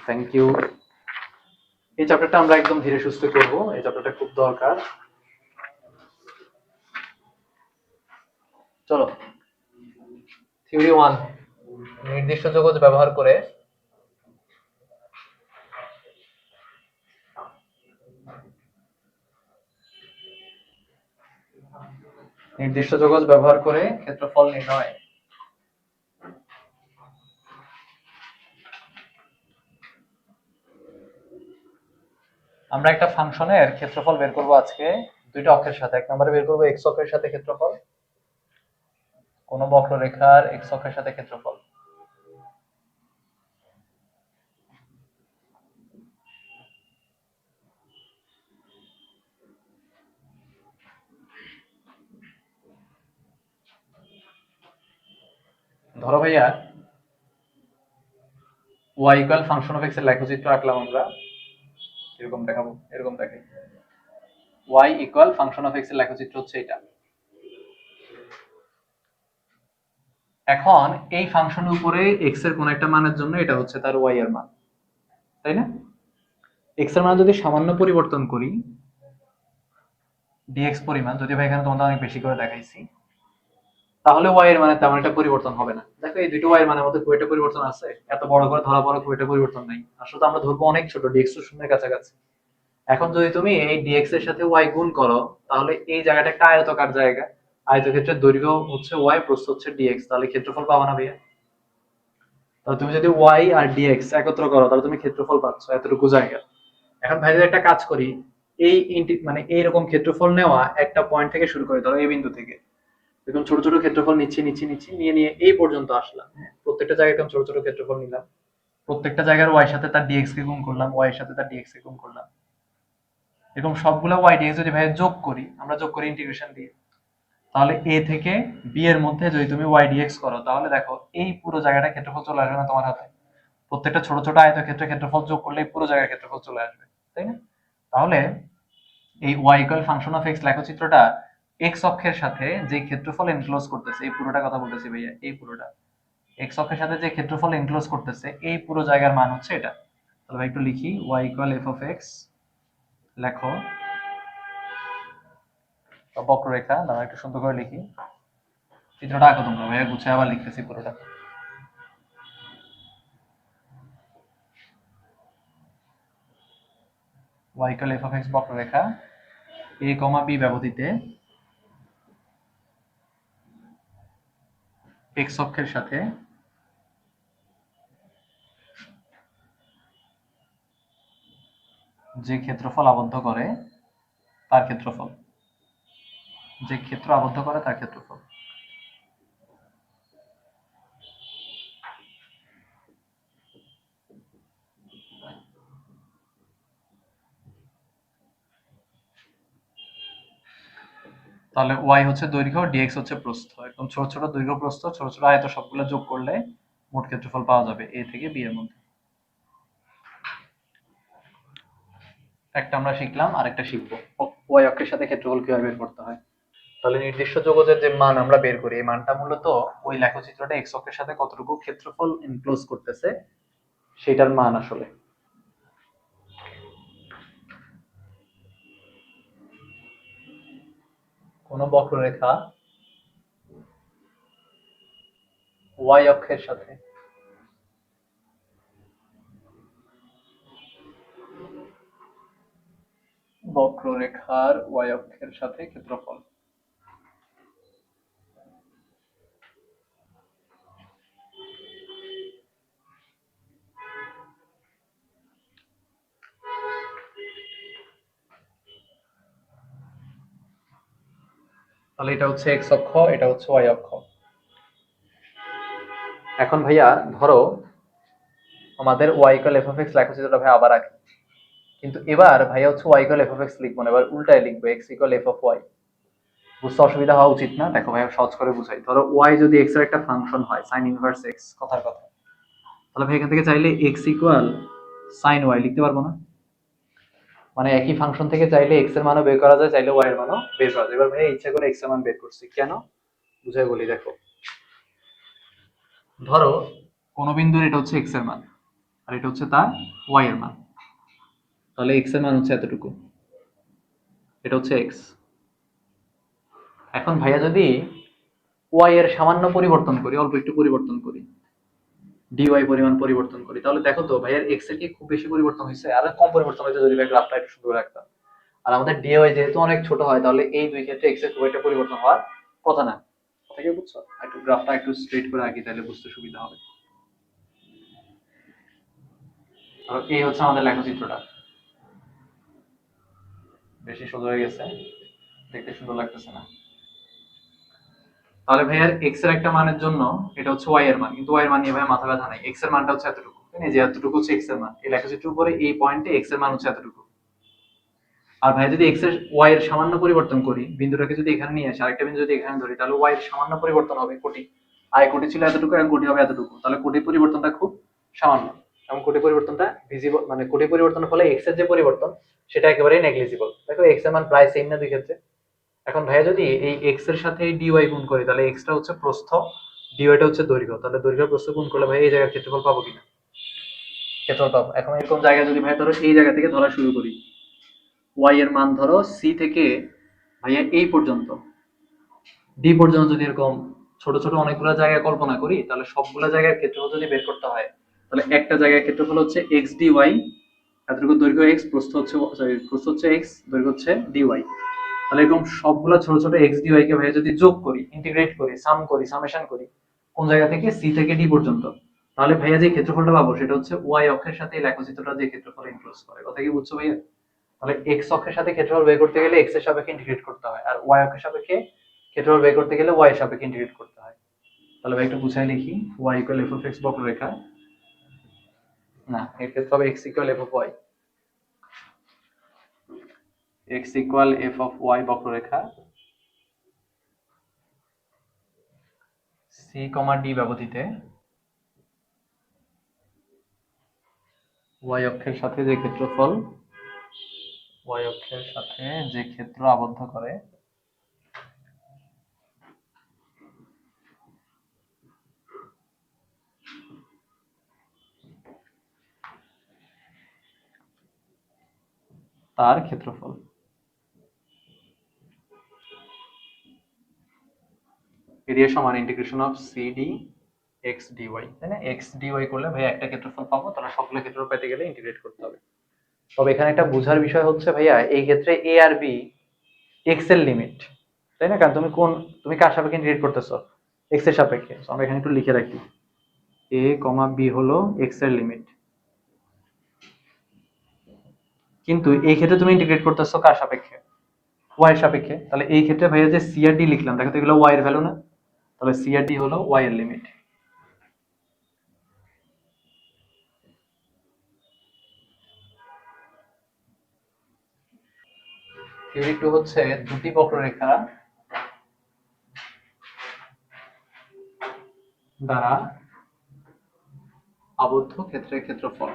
Thank you. এই চ্যাপ্টারটা আমরা একদম ধীরে সুস্থে করব, এই চ্যাপ্টারটা খুব দরকার। চলো, থিওরি 1, নির্দিষ্ট যোগজ ব্যবহার করে ক্ষেত্রফল নির্ণয়। আমরা একটা ফাংশনের ক্ষেত্রফল বের করব আজকে দুইটা অক্ষের সাথে। এক নম্বরে বের করব এক্স অক্ষের সাথে ক্ষেত্রফল, কোন বক্ররেখার এক্স অক্ষের সাথে ক্ষেত্রফল। ধরো ভাইয়া y equal function of x এর লেখচিত্র আঁকলাম আমরা, এরকম দেখাবো, এরকম দেখাই। y equal function of x এর লেখচিত্র হচ্ছে এটা। এখন এই ফাংশনের উপরে x এর কোন একটা মানের জন্য এটা হচ্ছে তার y এর মান, তাই না? x এর মান যদি সামান্য পরিবর্তন করি, dx পরিমাণ, যদি ভাই এখানে তোমাদের অনেক বেশি করে দেখাইছি, তাহলে y এর মানে তেমন একটা পরিবর্তন হবে না। দেখো এই দুটো y এর মানের মধ্যে খুব একটা পরিবর্তন আছে? এত বড় করে ধরা পড়া খুব একটা পরিবর্তন নাই। আসলে আমরা ধরবো অনেক ছোট, dx তো শূন্যের কাছাকাছি। এখন যদি তুমি এই dx এর সাথে y গুণ করো, তাহলে এই জায়গাটা একটা আয়তাকার জায়গা, আয়তক্ষেত্রের দৈর্ঘ্য হচ্ছে y, প্রস্থ হচ্ছে dx, তাহলে ক্ষেত্রফল পাবা না ভাইয়া? তাহলে তুমি যদি y আর dx একত্র করো তাহলে তুমি ক্ষেত্রফল পাচ্ছ এতটুকু জায়গা। এখন ভাই যদি একটা কাজ করি, এই মানে এইরকম ক্ষেত্রফল নেওয়া একটা পয়েন্ট থেকে শুরু করে, ধরো এই বিন্দু থেকে এরকম ছোট ছোট ক্ষেত্রফল নিচ্ছি নিচ্ছি নিচ্ছি নিয়ে নিয়ে এই পর্যন্ত আসলাম। প্রত্যেকটা জায়গায় এরকম ছোট ছোট ক্ষেত্রফল নিলাম, প্রত্যেকটা জায়গার y সাথে তার dx কে গুণ করলাম, y এর সাথে তার dx কে গুণ করলাম। এরকম সবগুলা y dx যদি ভাই যোগ করি, আমরা যোগ করি ইন্টিগ্রেশন দিয়ে, তাহলে a থেকে b এর মধ্যে যদি তুমি y dx করো, তাহলে দেখো এই পুরো জায়গাটা ক্ষেত্রফল চলে আসবে না তোমার হাতে? প্রত্যেকটা ছোট ছোট আয়তক্ষেত্রের ক্ষেত্রফল যোগ করলে পুরো জায়গার ক্ষেত্রফল চলে আসবে, তাই না? তাহলে এই y equal function of x লেখচিত্রটা x অক্ষের সাথে যে ক্ষেত্রফল এনক্লোজ করতেছে, এই পুরোটা কথা বলতেছি ভাইয়া, এই পুরোটা x অক্ষের সাথে যে ক্ষেত্রফল এনক্লোজ করতেছে এই পুরো জায়গার মান হচ্ছে এটা। তাহলে একটু লিখি, y equal f of x, লেখো বক্ররেখা, আমরা একটু সুন্দর করে লিখি, চিত্রটা আঁকো তোমরা, ভাইয়া গুছিয়ে আবার লিখতেছি পুরোটা। y equal f of x বক্ররেখা a, b ব্যবধিতে x অক্ষের সাথে যে ক্ষেত্রফল আবদ্ধ করে তার ক্ষেত্রফল, যে ক্ষেত্র আবদ্ধ করে তার ক্ষেত্রফল। তাহলে y হচ্ছে দৈর্ঘ্য, dx হচ্ছে প্রস্থ। একদম ছোট ছোট দৈর্ঘ্য প্রস্থ, ছোট ছোট আয়ত সবগুলো যোগ করলে মোট ক্ষেত্রফল পাওয়া যাবে a থেকে b এর মধ্যে। একটা আমরা শিখলাম, আরেকটা শিখবো y অক্ষের সাথে ক্ষেত্রফল কিভাবে বের করতে হয়। তাহলে নির্দিষ্ট যোগজের যে মান আমরা বের করি, এই মানটা মূলত ওই লেখচিত্রটা x অক্ষের সাথে কতটুকু ক্ষেত্রফল এনক্লোজ করতেছে সেটার মান আসলে। কোন বক্ররেখা y অক্ষের সাথে বক্ররেখার y অক্ষের সাথে ক্ষেত্রফল। তাহলে এটা হচ্ছে x অক্ষ, এটা হচ্ছে y অক্ষ। এখন ভাইয়া ধরো আমাদের y equal f of x লেখচিত্রটা ভাই আবার আঁকি, কিন্তু এবার ভাইয়া হচ্ছে y equal f of x লিখবো না, এবার উল্টায় লিখবো x equal f of y। বুঝতে অসুবিধা হওয়া উচিত না? দেখো ভাইয়া সহজ করে বুঝাই। ধরো y যদি x এর একটা ফাংশন হয় sin ইনভার্স x, কথার কথা, তাহলে ভাই এখান থেকে চাইলে x ইকুয়াল sin y লিখতে পারবো না? মানে একই ফাংশন থেকে চাইলে x এর মানও বের করা যায়, চাইলে y এর মানও বের করা যায়। এবার ভাই ইচ্ছা করে x এর মান বের করছি কেন, বুঝাই বলি। দেখো ধরো কোন বিন্দুর এটা হচ্ছে x এর মান, আর এটা হচ্ছে তার ওয়াই এর মান। তাহলে এক্স এর মান হচ্ছে এতটুকু, এটা হচ্ছে এক্স। এখন ভাইয়া যদি ওয়াই এর সামান্য পরিবর্তন করি, অল্প একটু পরিবর্তন করি, ডিওয়াই পরিমাণ পরিবর্তন করি, তাহলে দেখো তো ভাইয়ার এক্স এর কি খুব বেশি পরিবর্তন হয়েছে? আর কম পরিবর্তন হয়েছে যদি ভাই গ্রাফটা একটু সুন্দর রাখতাম। আর আমাদের ডিওয়াই যেহেতু অনেক ছোট হয়, তাহলে এই দুই ক্ষেত্রে এক্স এর খুব একটা পরিবর্তন হওয়ার কথা না। কথা কি বুঝছো? একটু গ্রাফটা একটু স্ট্রেট করে আঁকি, তাহলে বুঝতে সুবিধা হবে। আর এই হচ্ছে আমাদের লেখচিত্রটা। বেশি সুন্দর হয়ে গেছে, দেখতে সুন্দর লাগতেছে না? তাহলে ভাইয়ার এক্স এর একটা মানের জন্য এটা হচ্ছে ওয়াই এর মান, কিন্তু ওয়াই এর মান নিয়ে ভাই মাথা ব্যথা নাই। এক্স এর মানটা হচ্ছে এতটুকু, তাই না? যে এতটুকু হচ্ছে এক্স এর মান, এই লেখচিত্রের উপরে এই পয়েন্টে এক্স এর মান হচ্ছে এতটুকু। আর ভাই যদি এক্স এর ওয়াই এর সামান্য পরিবর্তন করি, বিন্দুটাকে যদি এখানে নিয়ে আসি, আরেকটা বিন্দু যদি এখানে ধরি, তাহলে ওয়াই এর সামান্য পরিবর্তন হবে কোটি। আই কোটি ছিল এতটুকু, এখন কোটি হবে এতটুকু, তাহলে কোটি পরিবর্তনটা খুব সামান্য। এবং কোটি পরিবর্তনটা ভিজিবল, মানে কোটি পরিবর্তনের ফলে এক্স এর যে পরিবর্তন সেটা একেবারেই নেগলিজিবল। দেখো এক্স এর মান প্রায় সেম না দুই ক্ষেত্রে? এখন ভাইয়া যদি এই এক্স এর সাথে এই ডিওয়াই গুণ করি, তাহলে এক্সটা হচ্ছে প্রস্থ, ডিওয়াইটা হচ্ছে দৈর্ঘ্য, তাহলে দৈর্ঘ্য প্রস্থ গুণ করলে ভাই এই জায়গার ক্ষেত্রফল পাবো কিনা? ক্ষেত্রফল পাবো। এখন এরকম জায়গা যদি ভাই ধরো এই জায়গা থেকে ধরা শুরু করি, ওয়াই এর মান ধরো সি থেকে ভাইয়া এই পর্যন্ত ডি পর্যন্ত, যদি এরকম ছোট ছোট অনেকগুলো জায়গা কল্পনা করি, তাহলে সবগুলো জায়গার ক্ষেত্রফল যদি বের করতে হয়, তাহলে একটা জায়গার ক্ষেত্রফল হচ্ছে এক্স ডি ওয়াই, এতটুকু দৈর্ঘ্য এক্স, প্রস্থ হচ্ছে, সরি প্রস্থ হচ্ছে এক্স, দৈর্ঘ্য হচ্ছে ডি ওয়াই। তাহলে এরকম সবগুলো ছোট ছোট এক্স ডি ওয়াই কে ভাইয়া যদি যোগ করি, ইন্টিগ্রেট করি, সাম করি, সামেশন করি, কোন জায়গা থেকে? সি থেকে ডি পর্যন্ত, তাহলে ভাইয়া যে ক্ষেত্রফলটা পাবো সেটা হচ্ছে ওয়াই অক্ষের সাথে এই লেখচিত্রটা যে ক্ষেত্রফল ইনক্লুড করে। কথা কি বুঝছো ভাইয়া? তাহলে এক্স অক্ষের সাথে ক্ষেত্রফল বের করতে গেলে এক্স এর সাপেক্ষে ইন্টিগ্রেট করতে হয়, আর ওয়াই অক্ষের সাপেক্ষে ক্ষেত্রফল বের করতে গেলে ওয়াই এর সাপেক্ষে ইন্টিগ্রেট করতে হয়। তাহলে ভাই একটু বুঝাই লিখি, Y equal F of X বক্ররেখা, না এর ক্ষেত্রে হবে X equal F of Y, X equal F of Y বক্ররেখা সি কমা ডি ব্যবধিতে ওয়াই অক্ষের সাথে যে ক্ষেত্রফল, ওয়াই অক্ষের সাথে যে ক্ষেত্র আবদ্ধ করে তার ক্ষেত্রফল। এরিয়া সমান integration of C D X D Y, তাই না? এক্স ডিওয়াই করলে ভাই একটা ক্ষেত্রফল পাবো, তাহলে সবগুলো ক্ষেত্রফল পেতে গেলে ইন্টিগ্রেট করতে হবে। তবে এখানে একটা বোঝার বিষয় হচ্ছে ভাইয়া, এই ক্ষেত্রে এ আর বি এক্স এর লিমিট, তাই না? কারণ তুমি কার সাপেক্ষে ইন্টিগ্রেট করতেছো? এক্স এর সাপেক্ষে। আমরা এখানে একটু লিখে রাখি, এ কমা বি হলো এক্স এর লিমিট, কিন্তু এই ক্ষেত্রে তুমি ইন্টিগ্রেট করতেছো কার সাপেক্ষে? ওয়াই এর সাপেক্ষে। তাহলে এই ক্ষেত্রে ভাইয়া যে সি আর ডি লিখলাম, দেখো তো এগুলো ওয়াই এর ভ্যালু না? তাহলে সি আর ডি হলো ওয়াই এর লিমিট। থিওরি টু হচ্ছে দুটি বক্ররেখা দ্বারা আবদ্ধ ক্ষেত্রের ক্ষেত্রফল।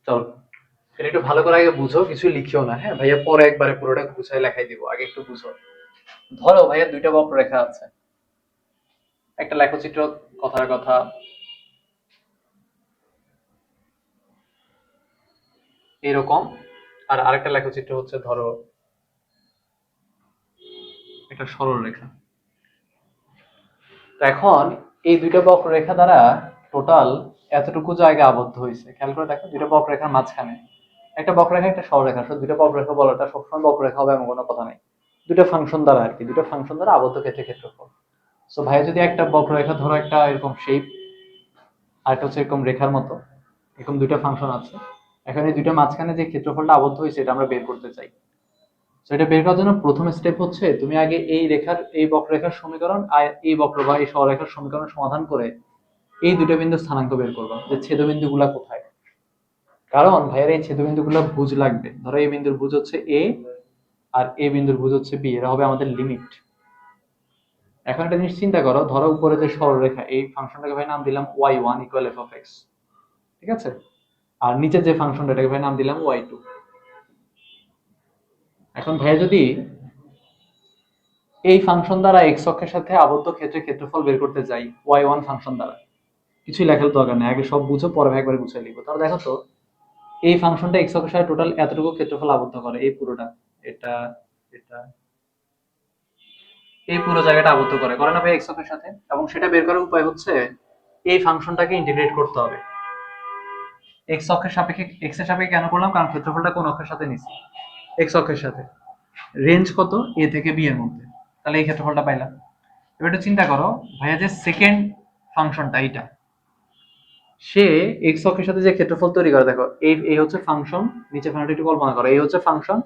চলো এটা একটু ভালো করে আগে বুঝো, কিছু লিখিও না, হ্যাঁ ভাইয়া পরে একবারে পুরোটা গুছাই লেখাই দিব, আগে একটু বুঝো। ধরো ভাইয়া দুইটা বক্ররেখা আছে, একটা লেখচিত্র, কথার কথা এরকম, আর আরেকটা লেখচিত্র হচ্ছে ধরো একটা সরল রেখা। তো এখন এই দুইটা বক্ররেখা দ্বারা টোটাল এতটুকু জায়গা আবদ্ধ হয়েছে। খেয়াল করে দেখো, দুইটা বক্ররেখার মাঝখানে একটা বক্ররেখা, একটা সরলরেখা, দুইটা বক্ররেখা বলাটা সবসময় বক্ররেখা হবে এমন কোনো কথা নেই। দুটো ফাংশন দ্বারা আর কি, দুটো ফাংশন দ্বারা আবদ্ধ ক্ষেত্রে ক্ষেত্রফল। সো ভাইয়া যদি একটা বক্ররেখা ধরো একটা এরকম শেপ, আর একটা হচ্ছে এরকম রেখার মতো, এরকম দুইটা ফাংশন আছে। এখন এই দুইটা মাঝখানে যে ক্ষেত্রফলটা আবদ্ধ হয়েছে এটা আমরা বের করতে চাই। সেটা বের করার জন্য প্রথম স্টেপ হচ্ছে তুমি আগে এই বক্ররেখার সমীকরণ আর এই বক্র বা এই সরলরেখার সমীকরণ সমাধান করে এই দুটো বিন্দুর স্থানাঙ্ক বের করবা যে ছেদবিন্দুগুলা কোথায়। কারণ ভাইয়ের এই ছেদবিন্দুগুলো ভুজ লাগবে। ধরো এই বিন্দুর ভুজ হচ্ছে এ আর এই বিন্দুর ভুজ হচ্ছে বি, এরা হবে আমাদের লিমিট। এখন একটা জিনিস চিন্তা করো, ধরো উপরে যে সরলরেখা এই ফাংশনটাকে ভাই নাম দিলাম y1 equal f of x, ঠিক আছে? আর নিচে যে ফাংশনটা এটাকে ভাই নাম দিলাম y2। এখন ভাইয়া যদি এই ফাংশন দ্বারা x অক্ষের সাথে আবদ্ধ ক্ষেত্রের ক্ষেত্রফল বের করতে যাই y1 ফাংশন দ্বারা, কিছুই লেখার দরকার নেই, আগে সব বুঝো পরে ভাই একবারে গুছিয়ে লিখবো। তাহলে দেখো তো এই ফাংশনটা x অক্ষের সাথে টোটাল এতটুকু ক্ষেত্রফল আবদ্ধ করে, এই পুরোটা, এটা, এটা, এই পুরো জায়গাটা আবদ্ধ করে, করে না ভাই x অক্ষের সাথে? এবং সেটা বের করার উপায় হচ্ছে এই ফাংশনটাকে ইন্টিগ্রেট করতে হবে। x অক্ষের সাপেক্ষে, x এর সাপেক্ষে কেন করলাম? কারণ ক্ষেত্রফলটা কোন অক্ষের সাথে নিছি? x অক্ষের সাথে। রেঞ্জ কত? a থেকে b এর মধ্যে। তাহলে এই ক্ষেত্রফলটা পাইলাম। এবার একটু চিন্তা করো ভাইয়া যে সেকেন্ড ফাংশনটা এইটা, সে x অক্ষের সাথে যে ক্ষেত্রফল তৈরি করে, দেখো এই এই হচ্ছে ফাংশন, নিচে ফাংশনটা একটু কল্পনা করো, এই হচ্ছে ফাংশন,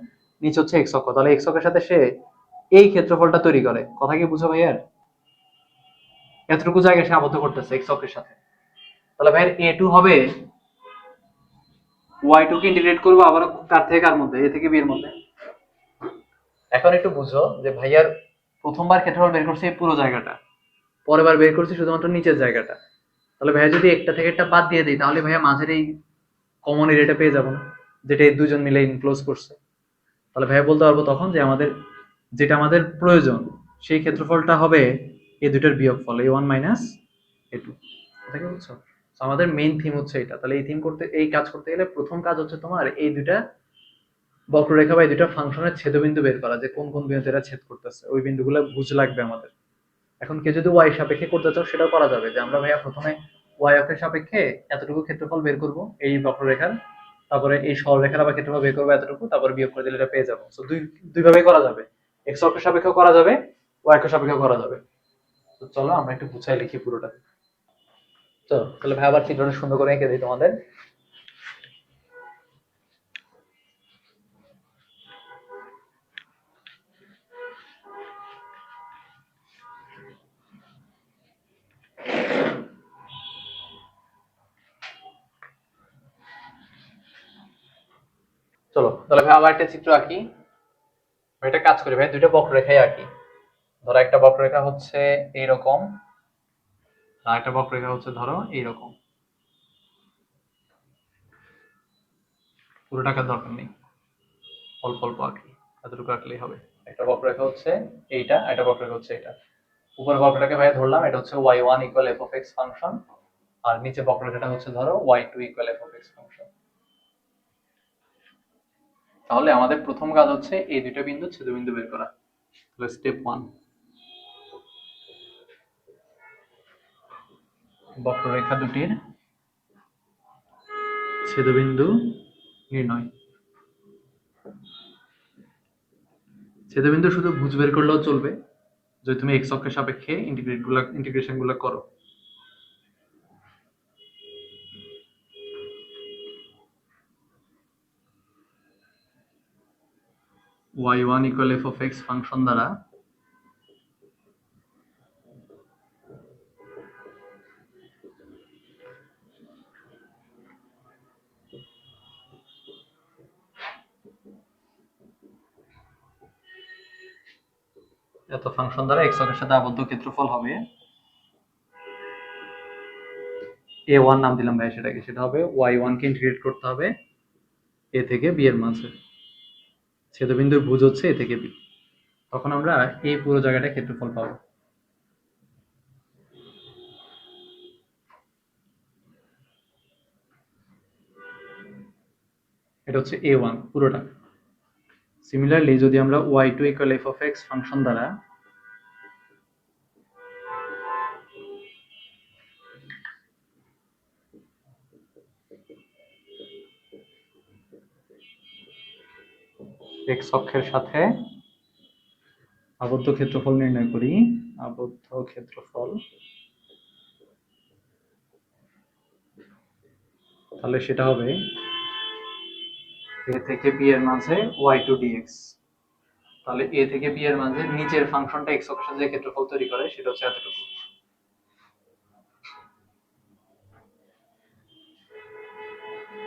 নিচে হচ্ছে x অক্ষ, তাহলে x অক্ষের সাথে সে এই ক্ষেত্রফলটা তৈরি করে। কথা কি বুঝো ভাইয়ার? এতটুকু জায়গায় সে আবদ্ধ করতেছে x অক্ষের সাথে। তাহলে ভাইয়ের a2 হবে y2 কে ইন্টিগ্রেট করবো আবার কার থেকে কার মধ্যে? a থেকে b এর মধ্যে। এখন একটু বুঝো যে ভাইয়ার প্রথমবার ক্ষেত্রফল বের করছে এই পুরো জায়গাটা, পরের বার বের করছি শুধুমাত্র নিচের জায়গাটা। তাহলে ভাইয়া যদি একটা থেকে একটা বাদ দিয়ে দিই তাহলে ভাইয়া মাঝের এই কমন এরিয়াটা পেয়ে যাবো না, যেটা এই দুজন মিলে ইনক্লোজ করছে। তাহলে ভাইয়া বলতে পারবো তখন যে যেটা আমাদের প্রয়োজন সেই ক্ষেত্রফলটা হবে এই দুটোর বিয়োগফল, a1 মাইনাস a2। কথা কি বুঝছো? আমাদের মেইন থিম হচ্ছে এটা। তাহলে এই কাজ করতে গেলে প্রথম কাজ হচ্ছে তোমার এই দুইটা বক্ররেখা বা এই দুইটা ফাংশনের ছেদবিন্দু বের করা, যে কোন কোন বিন্দু এরা ছেদ করতেছে, ওই বিন্দুগুলো বুঝ লাগবে আমাদের। এখন কেউ যদি ওয়াই সাপেক্ষে করতে চাও সেটাও করা যাবে, যে আমরা ভাইয়া প্রথমে ওয়াই অক্ষের সাপেক্ষে এতটুকু ক্ষেত্রফল বের করব এই বক্ররেখার, তারপরে এই সরলরেখার আবার ক্ষেত্রফল বের করবো এতটুকু, তারপর বিয়োগ করে দিলে এটা পেয়ে যাবো। তো দুই ভাবে করা যাবে, এক্স অক্ষের সাপেক্ষেও করা যাবে, ওয়াই অক্ষের সাপেক্ষেও করা যাবে। তো চলো আমরা একটু গুছাই লিখি পুরোটা। তো তাহলে ভাই আবার চিত্রটা সুন্দর করে এঁকে দিই তোমাদের। চলো তাহলে ভাই আবার একটা চিত্র আঁকি। এটা কাজ করি ভাই, দুইটা বক্ররেখাই আঁকি। ধরো একটা বক্ররেখা হচ্ছে এইরকম, আর একটা বক্ররেখা হচ্ছে ধরো এইরকম। পুরো টাকার দরকার নেই, অল্প অল্প আঁকি, এতটুকু আঁকলেই হবে। একটা বক্ররেখা হচ্ছে এইটা, একটা বক্ররেখা হচ্ছে এটা। উপরের বক্ররেখাকে ভাই ধরলাম এটা হচ্ছে y1 equal f of x function, আর নিচে বক্ররেখাটা হচ্ছে ধরো y2 equal f of x function. তাহলে আমাদের প্রথম কাজ হচ্ছে এই দুটো বিন্দু ছেদবিন্দু বের করা। তাহলে স্টেপ 1, বক্ররেখা দুটির ছেদবিন্দু নির্ণয়। ছেদবিন্দু শুধু ভুজ বের করলেও চলবে যদি তুমি এক্স অক্ষের সাপেক্ষে ইন্টিগ্রেশন গুলো করো। y1 equal f of x function দ্বারা এত ফাংশন দ্বারা এক্স অক্ষের সাথে আবদ্ধ ক্ষেত্রফল হবে a1 নাম দিলাম ভাই সেটাকে, সেটা হবে y1 কে ইন্টিগ্রেট করতে হবে a থেকে b এর মাঝে, ছেদবিন্দুর ভুজ হচ্ছে a থেকে b। তখন আমরা এই পুরো জায়গাটা ক্ষেত্রফল পাবো। এটা হচ্ছে a1 পুরোটা। সিমিলারলি যদি আমরা y2 equal f of x function দ্বারা x অক্ষের সাথে আবদ্ধ ক্ষেত্রফল নির্ণয় করি, আবদ্ধ ক্ষেত্রফল তাহলে সেটা হবে a থেকে b এর মাঝে y2 dx। তাহলে a থেকে b এর মাঝে নিচের ফাংশনটা x অক্ষের সাথে যে ক্ষেত্রফল তৈরি করে সেটা হচ্ছে এতটুকু।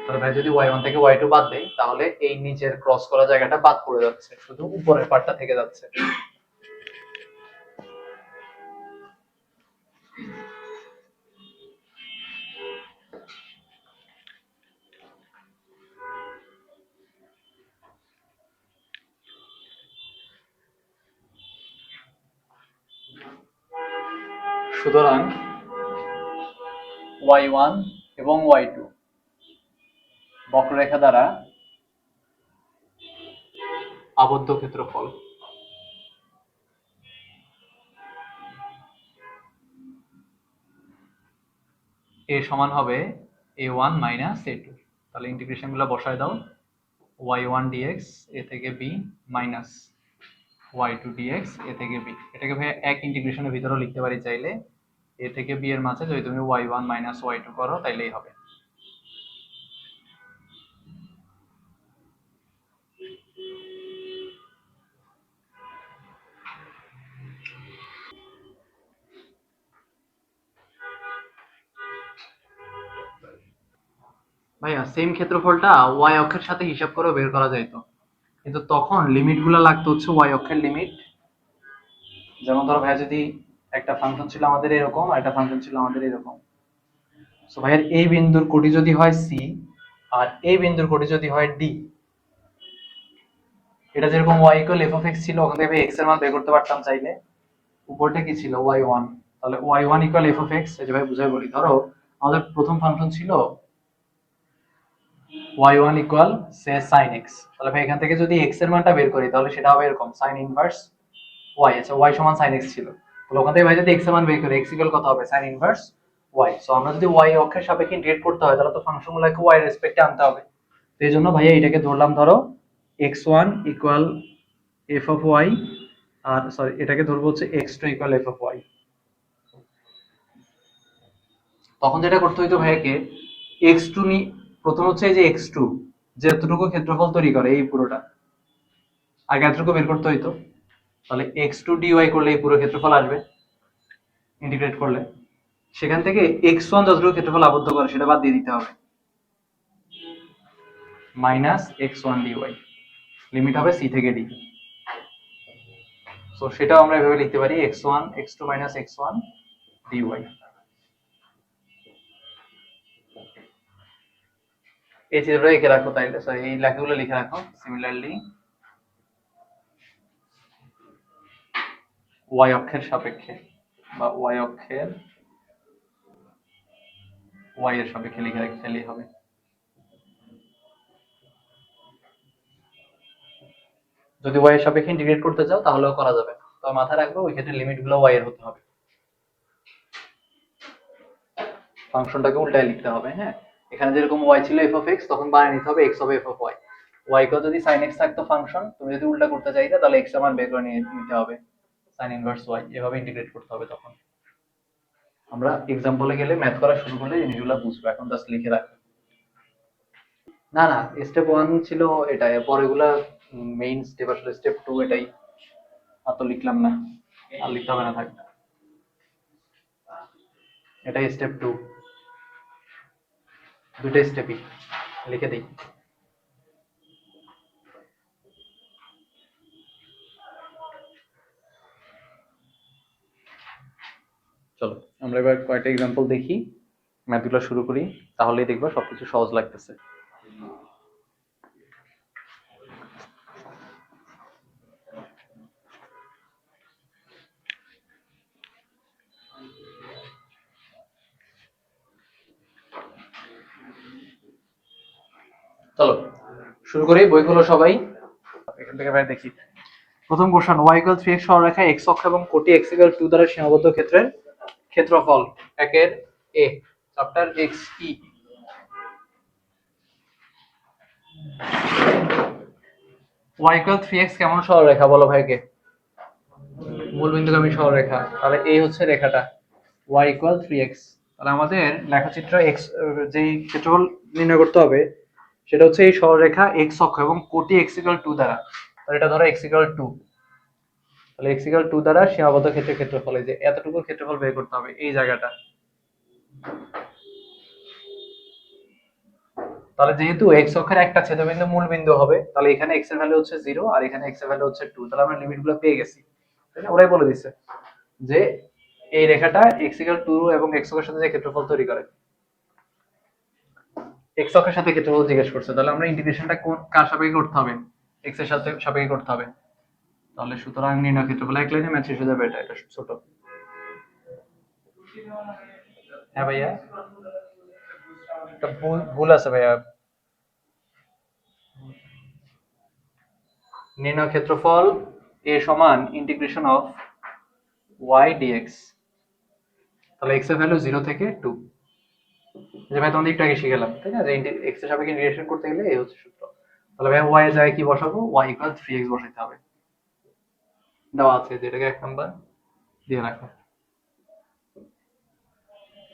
তাহলে ভাই যদি y1 থেকে y2 বাদ দেই তাহলে এই নিচের ক্রস করা জায়গাটা বাদ পড়ে যাচ্ছে, শুধু উপরের পার্টটা থেকে যাচ্ছে। সুতরাং y1 এবং y2 বক্ররেখা দ্বারা আবদ্ধ ক্ষেত্রফল। a সমান হবে a1 মাইনাস a2। তাহলে ইন্টিগ্রেশন গুলো বসায় দাও, y1 dx a থেকে b minus y2 dx a থেকে b। এটাকে ভাই এক ইন্টিগ্রেশনের ভিতরেও লিখতে পারি চাইলে। a থেকে b এর মাঝে যদি তুমি y1 মাইনাস y2 করো তাইলেই হবে। ভাইয়া সেম ক্ষেত্রফলটা y অক্ষের সাথে হিসাব করে বের করা যাইতো, কিন্তু তখন লিমিট গুলা লাগতো হচ্ছে y অক্ষের লিমিট। যেমন ধরো ভাইয়া যদি একটা ফাংশন ছিল আমাদের এরকম আর একটা ফাংশন ছিল আমাদের এরকম, সো ভাইয়ের এই বিন্দুর কোটি যদি হয় c আর এই বিন্দুর কোটি যদি হয় d, এটা যেরকম y equal f of x ছিল ওখান থেকে x এর মান বের করতে পারতাম চাইলে। উপরটা কি ছিল y1, তাহলে y1 equal f of x। এই যে ভাই বুঝাই বলি, ধরো আমাদের প্রথম ফাংশন ছিল y1 ইকুয়াল সে sin x, তাহলে ভাই এখান থেকে যদি x এর মানটা বের করি তাহলে সেটা হবে এরকম sin ইনভার্স y। আচ্ছা y সমান sin x ছিল, তাহলে ওখান থেকে ভাই যদি x এর মান বের করি x ইকুয়াল কত হবে sin ইনভার্স y। সো আমরা যদি y অক্ষের সাপেক্ষে ইন্টিগ্রেট করতে হয় তাহলে তো ফাংশনগুলোকে y এর রেসপেক্টে আনতে হবে। তো এই জন্য ভাইয়া এটাকে ধরলাম ধরো x1 equal f of y, আর সরি এটাকে ধরবো হচ্ছে x2 equal f of y। তখন যেটা করতে হইতো ভাইয়াকে x2 নি প্রথম হচ্ছে এই যে x2 যেতটুকু ক্ষেত্রফল তৈরি করে এই পুরোটা আগে এতটুকু বের করতে হইতো, তাহলে x2 dy করলে এই পুরো ক্ষেত্রফল আসবে ইন্টিগ্রেট করলে। সেখান থেকে x1 যতটুকু ক্ষেত্রফল আবদ্ধ করে সেটা বাদ দিয়ে দিতে হবে, মাইনাস x1 dy, লিমিট হবে c থেকে d। সো সেটাও আমরা এভাবে লিখতে পারি x1 x2 minus x1 dy। এই চিত্রটা এঁকে রাখো তাইলে, সরি এই লেখাগুলো লিখে রাখো। সিমিলারলি y অক্ষের সাপেক্ষে বা y অক্ষের y এর সাপেক্ষে লিখে রাখলেই হবে। যদি y এর সাপেক্ষে ইন্টিগ্রেট করতে চাও তাহলেও করা যাবে, তবে মাথায় রাখবে ওই ক্ষেত্রে লিমিট গুলো y এর হতে হবে, ফাংশনটাকে উল্টায় লিখতে হবে। হ্যাঁ, এখানে যেরকম y ছিল f of x তখন বানিয়ে নিতে হবে x of f of y। y কে যদি sin x থাকতো ফাংশন, তুমি যদি উল্টা করতে চাইতে তাহলে x এর মান বের করে নিতে হবে sin ইনভার্স y, এভাবে ইন্টিগ্রেট করতে হবে। তখন আমরা এক্সাম্পলে গেলে ম্যাথ করা শুরু করলে জিনিসগুলো বুঝবো, এখন জাস্ট লিখে রাখো। না না, স্টেপ 1 ছিল এটা, এরপর এগুলা মেইন স্টেপ, আসলে স্টেপ 2 এটাই। আর তো লিখলাম না, আর লিখতে হবে না, থাক, এটাই স্টেপ 2, দুটো স্টেপই লিখে দিই। চলো আমরা এবার কয়েকটা এক্সাম্পল দেখি, ম্যাথগুলো শুরু করি, তাহলেই দেখবা সবকিছু সহজ লাগতেছে। চলো শুরু করি, বই খোলো সবাই। এখান থেকে ভাই দেখি প্রথম কোশ্চেন, y ইকুয়াল 3x সরলরেখা x অক্ষ এবং কোটি x ইকুয়াল 2 দ্বারা সীমাবদ্ধ ক্ষেত্রের ক্ষেত্রফল। একের এ, চ্যাপ্টার x ই। y ইকুয়াল 3x কেমন সরলরেখা বলো ভাইকে? মূল বিন্দুগামী সরলরেখা। তাহলে এই হচ্ছে রেখাটা y ইকুয়াল 3x। তাহলে আমাদের লেখচিত্র x যেই ক্ষেত্রফল নির্ণয় করতে হবে সেটা হচ্ছে এই সরলরেখা x অক্ষ এবং কোটি x = 2 দ্বারা, তাহলে এটা ধরো x = 2, তাহলে x = 2 দ্বারা সীমাবদ্ধ ক্ষেত্রের ক্ষেত্রফল, এই যে এতটুকু ক্ষেত্রফল বের করতে হবে এই জায়গাটা। তাহলে যেহেতু x অক্ষের একটা ছেদবিন্দু মূল বিন্দু হবে, তাহলে এখানে x এর ভ্যালু হচ্ছে 0 আর এখানে x এর ভ্যালু হচ্ছে 2, তাহলে আমরা লিমিটগুলো পেয়ে গেছি, তাই না? ওরাই বলে দিচ্ছে যে এই রেখাটা x = 2 এবং x অক্ষের সাথে যে ক্ষেত্রফল তৈরি করে, x অক্ষের সাথে ক্ষেত্রফল জিজ্ঞেস করছে, তাহলে আমরা ইন্টিগ্রেশনটা কোন কার সাপেক্ষে করতে হবে, x এর সাথে সাপেক্ষে করতে হবে। তাহলে সুতরাং নির্ণয় ক্ষেত্রফল এক লাইনে ম্যাচ শেষ হয়ে যাবে, এটা ছোট। হ্যাঁ ভাইয়া, একটা ভুল আছে ভাইয়া। নির্ণয় ক্ষেত্রফল a সমান ইন্টিগ্রেশন অফ y dx, তাহলে x এর ভ্যালু 0 থেকে 2, যে ভাই তোমাদের একটু আগে শিখালাম, তাই না, যে x এর সাপেক্ষে ইন্টিগ্রেশন করতে গেলে এই হচ্ছে সূত্র। তাহলে ভাই y এর জায়গায় কি বসাবো, y = 3x বসাইতে হবে, দেওয়া আছে যেটাকে 1 নাম্বার দিয়ে রাখো।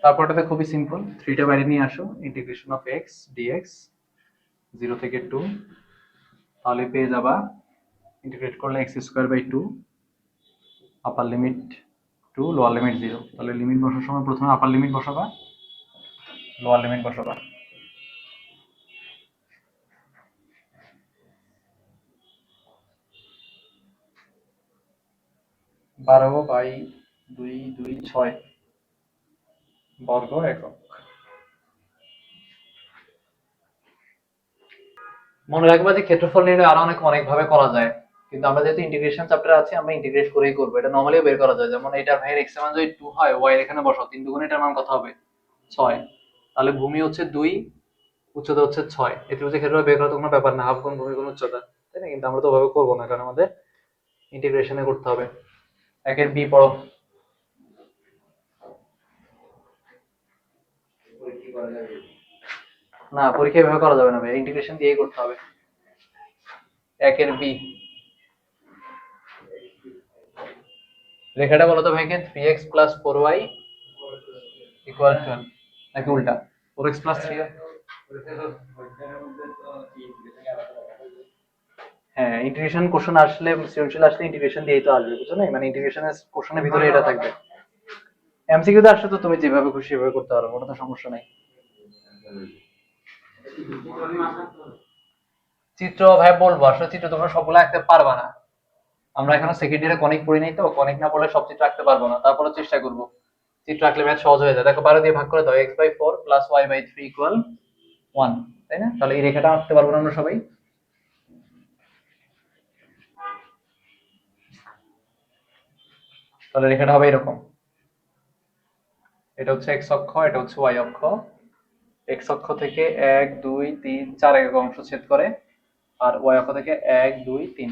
তারপরটাতে খুবই সিম্পল, 3টা বাইরে নিয়ে আসো, ইন্টিগ্রেশন অফ x dx 0 থেকে 2, তাহলে পেয়ে যাবা ইন্টিগ্রেট করলে x² 2, আপার লিমিট 2, লোয়ার লিমিট 0, তাহলে লিমিট বসার সময় প্রথমে আপার লিমিট বসাবা, লোয়ার লিমিট বসাবা। বারো বাই 2 2 6 বর্গ একক। মনে রাখবা যে ক্ষেত্রফল নির্ণয় আরো অনেক ভাবে করা যায়, কিন্তু আমরা যেহেতু ইন্টিগ্রেশন চ্যাপ্টার আছে আমরা ইন্টিগ্রেট করেই করব। এটা নরমালি বের করা যায়, যেমন এটার ভাইয়ের x এর মান যদি 2 হয়, y এর এখানে বসাও, 3 দুগুণে এটার মান কত হবে, 6, তাহলে ভূমি হচ্ছে 2, উচ্চতা হচ্ছে 6, এর হচ্ছে ক্ষেত্রফল বের করা তো কোনো ব্যাপার না, হাফ গুণ ভূমি গুণ উচ্চতা, তাই না? কিন্তু আমরা তো ওভাবে করব না, কারণ আমাদের ইন্টিগ্রেশনে করতে হবে। একের b পড়ো। না, পরীক্ষা এভাবে করা যাবে না ভাই, ইন্টিগ্রেশন দিয়েই করতে হবে। একের b রেখাটা বলো তো ভাইকে, 3x + 4y = 12, নাকি উল্টা 4x + 3, হ্যাঁ ইন্টিগ্রেশন কোশ্চেন আসলে, সৃজনশীল আসলে ইন্টিগ্রেশন দিয়েই তো আসবে, বুঝছো না? মানে ইন্টিগ্রেশনের কোশ্চেনের ভিতরে এটা থাকবে। এমসিকিউ তে আসলে তো তুমি যেভাবে খুশি সেভাবে করতে পারো, ওটা তো সমস্যা নাই। চিত্র ভাই বলবো, আসলে চিত্র তোমরা সবগুলো আঁকতে পারবা না, আমরা এখনো সেকেন্ড ইয়ারে কনিক পড়ি নাই, তো কনিক না পড়লে সব চিত্র আঁকতে পারবো না, তারপরে চেষ্টা করব। চিত্র আঁকলে ম্যাথ সহজ হয়ে যায়, দেখো 12 দিয়ে ভাগ করে দাও, x/4 + y/3 = 1, তাই না? তাহলে এই রেখাটা আঁকতে পারবো না আমরা সবাই? তাহলে রেখাটা হবে এরকম, এটা হচ্ছে x অক্ষ, এটা হচ্ছে y অক্ষ, x অক্ষ থেকে 1 2 3 4 একক অংশ ছেদ করে, আর y অক্ষ থেকে 1 2 3।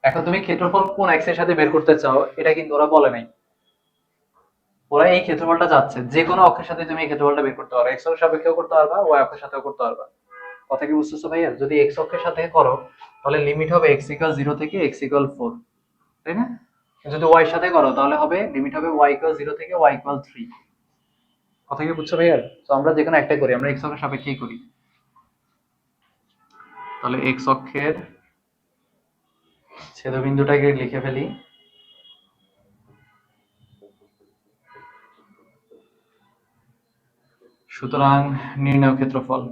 এখন তুমি ক্ষেত্রফল কোন x এর সাথে বের করতে চাও এটা কিন্তু ওরা বলে নাই, ওরা এই ক্ষেত্রফলটা যাচ্ছে, যে কোনো অক্ষের সাথে তুমি এই ক্ষেত্রফলটা বের করতে পারো, x অক্ষের সাপেক্ষেও করতে পারবা, y অক্ষের সাথেও করতে পারবা। কথা কি বুঝতেছো ভাইয়া? যদি x অক্ষের সাথে করো তাহলে লিমিট হবে x = 0 থেকে x = 4, তাই না? যদি y এর সাথে করো তাহলে হবে লিমিট হবে y = 0 থেকে y = 3। কথা কি বুঝছো ভাইয়া? তো আমরা যে কোনো একটা করি, আমরা x অক্ষের সাপেক্ষেই করি। তাহলে x অক্ষের ছেদবিন্দুটাকে লিখে ফেলি, সুতরাং নির্ণয় ক্ষেত্রফল,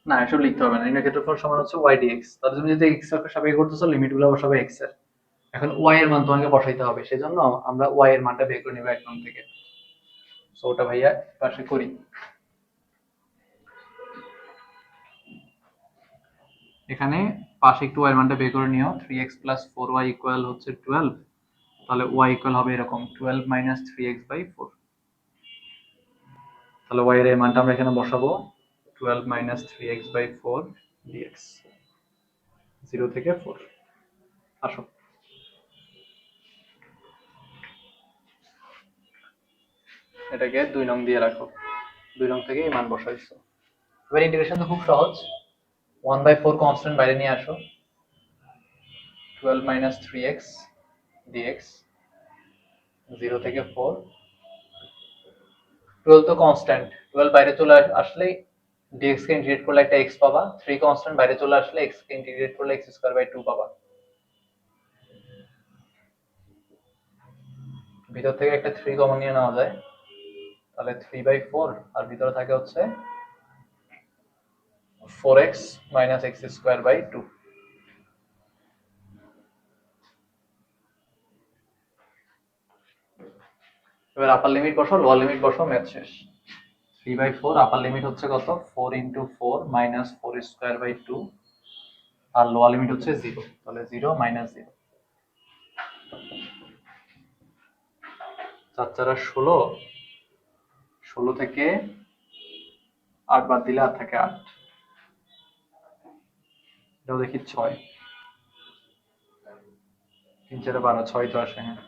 না এসব লিখতে হবে না, নির্ণয় ক্ষেত্রফল সমান হচ্ছে y dx। তাহলে তুমি যদি x অক্ষের সাপেক্ষে করতেছো, লিমিটগুলো বসাবে x এর, এখন y এর মান তোমাকে বসাইতে হবে, সেজন্য আমরা y এর মানটা বের করে নিব 1 নং থেকে। সো ওটা ভাইয়া পাশে করি। এখানে পাশে একটু y এর মানটা বের করে নিও, 3x + 4y = হচ্ছে 12, তাহলে y = হবে এরকম 12 - 3x/4, তাহলে y এর মানটা আমরা এখানে বসাবো 12 - 3x/4 dx, 0 থেকে 4। আসো এটাকে 2 নং দিয়ে রাখো, 2 নং থেকে এই মান বসাইছো। এবার ইন্টিগ্রেশন তো খুব সহজ, 1/4 কনস্ট্যান্ট বাইরে নিয়ে আসো, 12 minus 3x dx 0 থেকে 4, 12 তো কনস্ট্যান্ট, 12 বাইরে চলে আসলে dx কে ইন্টিগ্রেট করলে একটা x পাবা, 3 কনস্ট্যান্ট বাইরে চলে আসলে x কে ইন্টিগ্রেট করলে x স্কয়ার বাই 2 পাবা। ভিতর থেকে একটা 3 কমন নিয়ে নেওয়া যায়, তাহলে 3/4 আর ভিতরে থাকে হচ্ছে 4x minus x square by 2। এবার আপার লিমিট বসাও, লোয়ার লিমিট বসাও, ম্যাথ শেষ। 3/4 আপার লিমিট হচ্ছে কত, 4 into 4 minus 4 square by 2, আর লোয়ার লিমিট হচ্ছে 0, তাহলে 0 minus 0, 4 4 16, 16 থেকে 8 বাদ দিলে আর থাকে 8, এটাও দেখি 6, 3 4 12, 6 তো আসে, হ্যাঁ।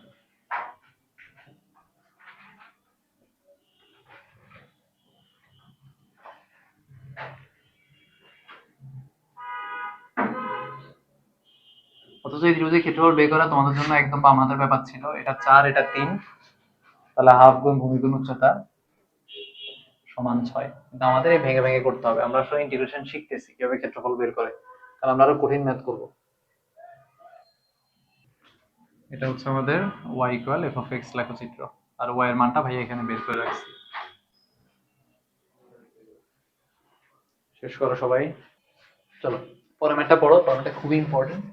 অথচ এই ত্রিভুজের ক্ষেত্রফল বের করা তোমাদের জন্য একদম বাম হাতের ব্যাপার ছিল। এটা 4, এটা 3, তাহলে হাফ গুণ ভূমি গুণ উচ্চতা সমান 6। কিন্তু আমাদের এই ভেঙে ভেঙে করতে হবে, আমরা আসলে ইন্টিগ্রেশন শিখতেছি কিভাবে ক্ষেত্রফল বের করে, কারণ আমরা আরো কঠিন ম্যাথ করব। এটা হচ্ছে আমাদের y equal f of x লেখচিত্র, আর y এর মানটা ভাই এখানে বের করে রাখছি। শেষ করো সবাই, চলো পরের ম্যাথটা পড়ো, পরের ম্যাথটা খুবই ইম্পর্টেন্ট।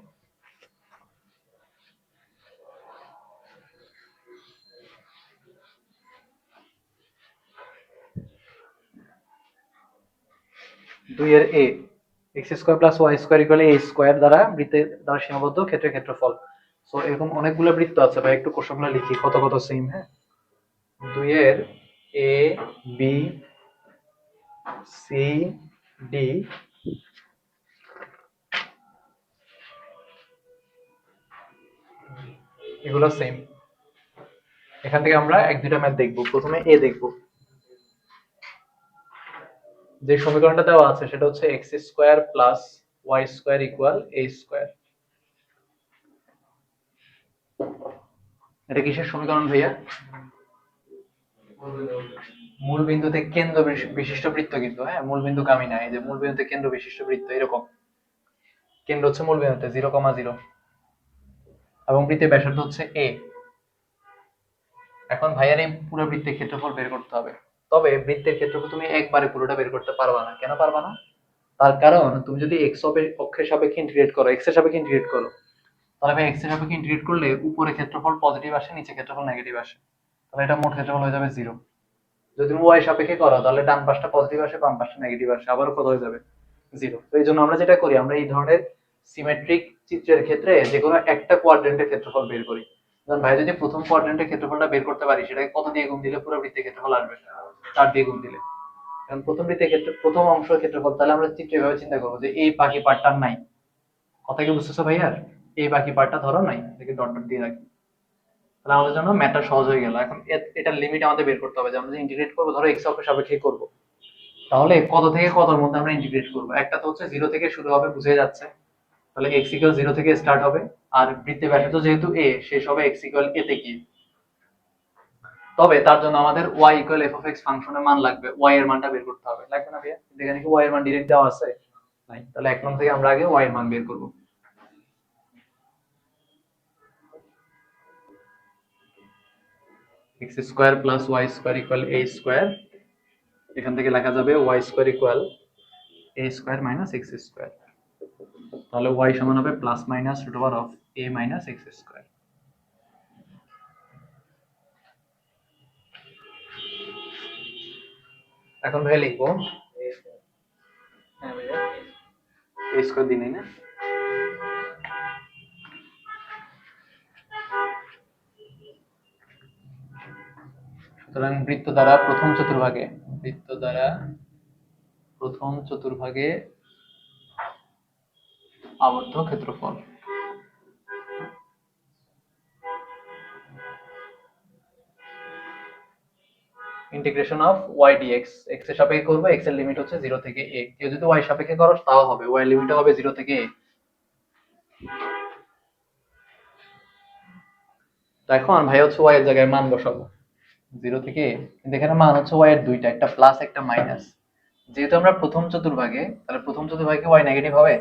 দুই এর a, x square plus y square equal a square দ্বারা বৃত্তের দ্বারা সীমাবদ্ধ ক্ষেত্রের ক্ষেত্রফল। সো এরকম অনেকগুলো বৃত্ত আছে ভাই, একটু কোশ্চেনগুলো লিখি কত কত সেম। হ্যাঁ, 2 এর a b c d এগুলো সেম। এখান থেকে আমরা এক দুইটা ম্যাথ দেখবো। প্রথমে এ দেখবো, যে সমীকরণটা দেওয়া আছে সেটা হচ্ছে x square plus y square equal a square. এটা কিসের সমীকরণ ভাইয়া? মূল বিন্দুতে কেন্দ্র বিশিষ্ট বৃত্ত, কিন্তু হ্যাঁ মূল বিন্দুগামী না, এই যে মূল বিন্দুতে কেন্দ্র বিশিষ্ট বৃত্ত এরকম, কেন্দ্র হচ্ছে মূল বিন্দুতে 0,0 এবং বৃত্তের ব্যাসার্ধ হচ্ছে a। এখন ভাইয়ার এই পুরো বৃত্তের ক্ষেত্রফল বের করতে হবে, তবে বৃত্তের ক্ষেত্রফল তুমি একবারে পুরোটা বের করতে পারবা না। কেন পারবা না? তার কারণ তুমি যদি x অক্ষের সাপেক্ষে ইন্টিগ্রেট করো, x এর সাপেক্ষে ইন্টিগ্রেট করো, তাহলে ভাই x এর সাপেক্ষে ইন্টিগ্রেট করলে উপরে ক্ষেত্রফল পজিটিভ আসে, নিচে ক্ষেত্রফল নেগেটিভ আসে, তাহলে এটা মোট ক্ষেত্রফল হয়ে যাবে 0। যদি তুমি y সাপেক্ষে করো তাহলে ডান পাশটা পজিটিভ আসে, বাম পাশটা নেগেটিভ আসে, আবারও কত হয়ে যাবে 0। তো এই জন্য আমরা যেটা করি, আমরা এই ধরনের সিমেট্রিক চিত্রের ক্ষেত্রে যে কোনো একটা কোয়াড্রেন্টের ক্ষেত্রফল বের করি। যেমন ভাই যদি প্রথম কোয়াড্রেন্টের ক্ষেত্রফলটা বের করতে পারি, সেটাকে কত দিয়ে গুণ দিলে পুরো বৃত্তের ক্ষেত্রফল আসবে? 4 দিয়ে গুণ দিলে। কারণ প্রথম বৃত্তের ক্ষেত্রে প্রথম অংশের ক্ষেত্রফল, তাহলে আমরা চিত্র এভাবে চিন্তা করবো যে এই বাকি পার্টটা নাই। কথা কি বুঝতেছো ভাইয়া? এই বাকি পার্টটা ধরো নাই, এটাকে ডট ডট দিয়ে রাখি, তাহলে আমাদের জন্য ম্যাথটা সহজ হয়ে গেল। এখন এটার লিমিট আমাদের বের করতে হবে, যে আমরা যে ইন্টিগ্রেট করবো, ধরো এক্স অক্ষের সাপেক্ষে করবো, তাহলে কত থেকে কতর মধ্যে আমরা ইন্টিগ্রেট করবো? একটা তো হচ্ছে 0 থেকে শুরু হবে, বুঝে যাচ্ছে, তাহলে এক্স ইকুয়াল 0 থেকে স্টার্ট হবে, আর বৃত্তের ব্যাসার্ধ যেহেতু a, শেষ হবে এক্স ইকুয়াল a তে গিয়ে। তবে তার জন্য আমাদের y equal f of x ফাংশনের মান লাগবে, y এর মানটা বের করতে হবে। লাগবে না ভাইয়া? এখানে কি y এর মান ডিরেক্ট দেওয়া আছে? নাই। তাহলে এক নং থেকে আমরা আগে y এর মান বের করব। x square plus y square equal a square, এখান থেকে লেখা যাবে y square equal a square minus x square, তাহলে y সমান হবে plus minus root over of a minus x square. এখন ভাই লিখবো, হ্যাঁ ভাইয়া a স্কয়ার দিই নাই না, সুতরাং বৃত্ত দ্বারা প্রথম চতুর্ভাগে আবদ্ধ ক্ষেত্রফল। Integration of y dx, x এর সাপেক্ষে করব, x এর লিমিট হচ্ছে 0 থেকে a। কেউ যদি y সাপেক্ষে করো তাও হবে, y এর লিমিট হবে 0 থেকে a। তো এখন ভাই হচ্ছে ওয়াই এর জায়গায় মান বসাবো 0 থেকে, কিন্তু এখানে মান হচ্ছে ওয়াই এর দুইটা, একটা প্লাস একটা মাইনাস। যেহেতু আমরা প্রথম চতুর্ভাগে, তাহলে প্রথম চতুর্ভাগে ওয়াই নেগেটিভ হবে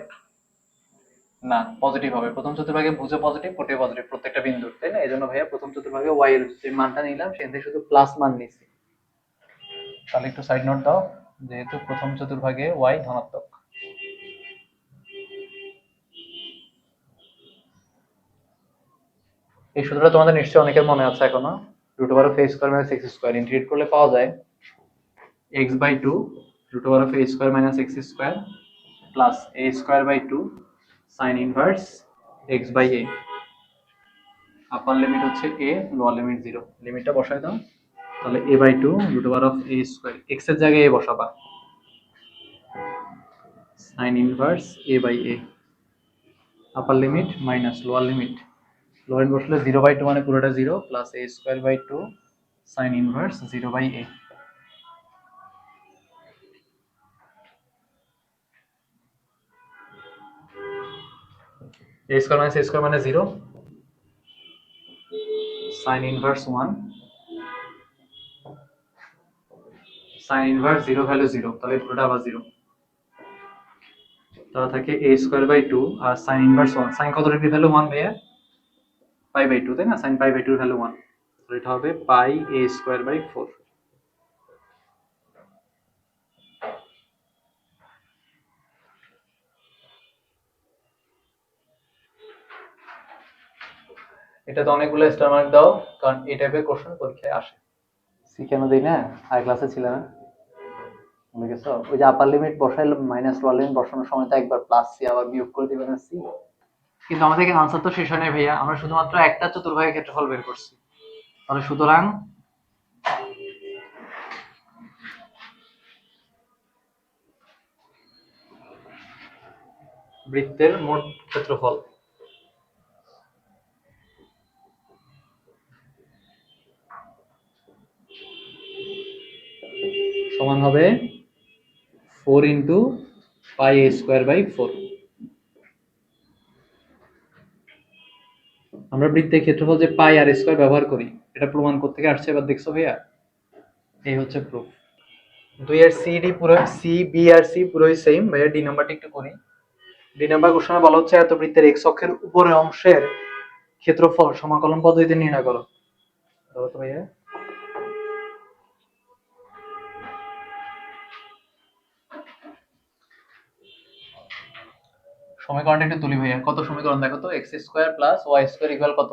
না, পজিটিভ হবে। প্রথম চতুর্ভাগে ভুজে পজিটিভ, কোটে পজিটিভ প্রত্যেকটা বিন্দু, তাই না? এই জন্য ভাইয়া প্রথম চতুর্ভাগে ওয়াই এর যে মানটা নিলাম সেখান থেকে শুধু প্লাস মান নিছি। তাহলে একটু সাইড নোট দাও, যেহেতু প্রথম চতুর্ভাগে ওয়াই ধনাত্মক। এই সূত্রটা তোমাদের নিশ্চয়ই অনেকের মনে আছে এখনো। Root over of a square minus x square integrate করলে পাওয়া যায় x by 2 root over of a square minus x square plus a square by 2 sine inverse x by a। Upper limit হচ্ছে a, লোয়ার লিমিট 0। লিমিটটা বসাই দাও, তাহলে a by 2 root over of a square, x এর জায়গায় a বসাবা, sine inverse a by a। Upper limit minus lower limit, lower limit বসলে 0 by 2 মানে পুরোটা 0 plus a square by 2 sine inverse 0 by a। a square minus a square মানে 0, sine inverse 1, sine inverse 0 value 0, তাহলে পুরোটা আবার 0। তাহলে থাকে a square by 2 আর সাইন ইনভার্স 1। সাইন কত ডিগ্রি ভ্যালু 1 ভাইয়া? পাই বাই 2, তাই না? সাইন পাই বাই 2 এর ভ্যালু 1, তাহলে এটা হবে পাই a স্কয়ার বাই 4। এটা তো অনেকগুলো স্টার মার্ক দাও, কারণ এই টাইপের কোশ্চেন পরীক্ষায় আসে। সি কেন দেই না? হাই ক্লাসে ছিল না, ভুলে গেছো? ওই যে আপার লিমিট বসাইলে মাইনাস লোয়ার লিমিট বসানোর সময় তো একবার প্লাস সি আবার বিয়োগ করে দিবেন সি। কিন্তু আমাদের এখানে আনসার তো শেষ হয় নাই ভাইয়া, আমরা শুধুমাত্র একটা চতুর্ভাগের ক্ষেত্রফল বের করছি। তাহলে সুতরাং বৃত্তের মোট ক্ষেত্রফল সমান হবে 4 into pi a square by 4। আমরা বৃত্তের ক্ষেত্রফল যে পাই আর স্কয়ার ব্যবহার করি, এটা প্রমাণ করতে থেকে আসছে এবার দেখছো ভাইয়া? এই হচ্ছে প্রুফ। 2 এর সি ডি পুরো, সি বি আর সি পুরোই সেম ভাইয়া। ডি নাম্বারটা একটু করি। ডি নাম্বার কোশ্চেনে বলা হচ্ছে এত বৃত্তের এক্স অক্ষের উপরের অংশের ক্ষেত্রফল সমাকলন পদ্ধতিতে নির্ণয় করো। ধরো তো ভাইয়া, সমীকরণটা একটু তুলি ভাইয়া। কত সমীকরণ দেখো তো, X square plus Y square equal কত?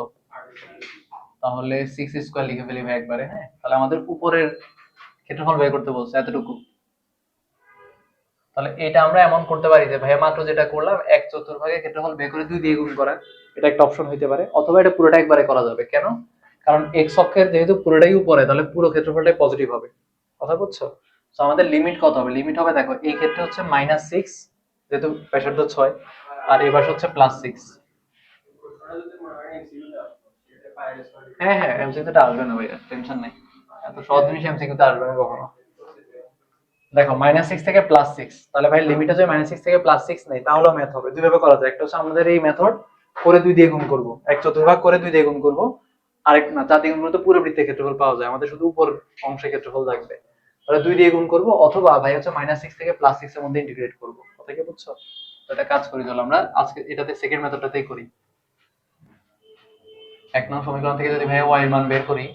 তাহলে 6 স্কোয়ার লিখে ফেলি ভাই একবারে। হ্যাঁ, তাহলে আমাদের উপরের ক্ষেত্রফল বের করতে বলছে এতটুকু। তাহলে এটা আমরা এমন করতে পারি যে ভাইয়া মাত্র যেটা করলাম, এক চতুর্ভাগের ক্ষেত্রফল বের করে 2 দিয়ে গুণ করা, এটা একটা অপশন হইতে পারে। অথবা এটা পুরোটা একবারে করা যাবে। কেন? কারণ এক্স অক্ষের যেহেতু পুরোটাই উপরে, তাহলে পুরো ক্ষেত্রফলটাই পজিটিভ হবে। কথা বুঝছো? তো আমাদের লিমিট কত হবে? লিমিট হবে দেখো, এই ক্ষেত্রে হচ্ছে -6 যেহেতু ব্যাসার্ধ 6, আর এই পাশে হচ্ছে +6। হ্যাঁ হ্যাঁ, এমসিকিউতে আসবে না ভাইয়া, টেনশন নাই। এত সহজ জিনিস এমসিকিউতে আসবে না কখনো। দেখো -6 থেকে +6, তাহলে ভাই লিমিটটা যদি -6 থেকে +6 নেই, তাহলে ম্যাথ হবে। দুই ভাবে করা যায়। একটা হচ্ছে আমাদের এই মেথড করে 2 দিয়ে গুণ করব, এক চতুর্ভাগ করে 2 দিয়ে গুণ করব। আরেক না, 4 দিয়ে গুণ করলে তো পুরো বৃত্তের ক্ষেত্রফল পাওয়া যায়, আমাদের শুধু উপর অংশের ক্ষেত্রফল লাগবে। তাহলে 2 দিয়ে গুণ করব, অথবা ভাই হচ্ছে -6 থেকে +6 এর মধ্যে ইন্টিগ্রেট করব। কথা কি বুঝছো? তো এটা কাজ করি, চলো আমরা আজকে এটাতে সেকেন্ড মেথডটাতেই করি। এক নং সমীকরণ থেকে যদি ভাই y এর মান বের করি,